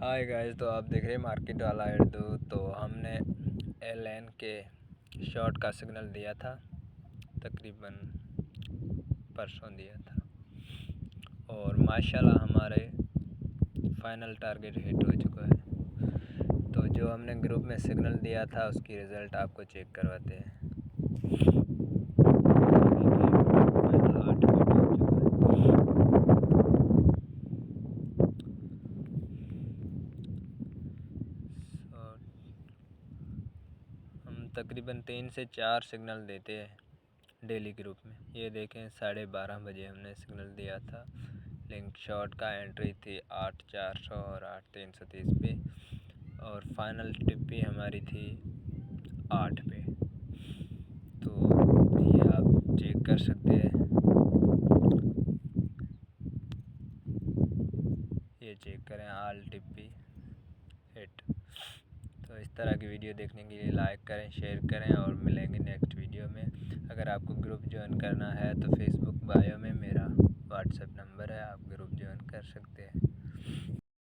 Hi guys, तो आप देख रहे हैं मार्केट वाला एड। तो हमने एल के शॉट का सिग्नल दिया था, तकरीबन परसों दिया था और माशाल्लाह हमारे फाइनल टारगेट हिट हो चुका है। तो जो हमने ग्रुप में सिग्नल दिया था उसकी रिज़ल्ट आपको चेक करवाते हैं। फाइनल 8 पे पहुंच चुका है। हम तकरीबन 3 से 4 सिग्नल देते हैं डेली ग्रुप में। ये देखें 12:30 बजे हमने सिग्नल दिया था। लिंक शॉट का एंट्री थी 8,400 और 8,330 पे और फाइनल टिप भी हमारी थी 8 पे। तो ये आप चेक कर सकते हैं, ये चेक करें आल टिप भी हिट। तो इस तरह की वीडियो देखने के लिए लाइक करें, शेयर करें और मिलेंगे नेक्स्ट वीडियो में। अगर आपको ग्रुप ज्वाइन करना है तो फेसबुक बायो में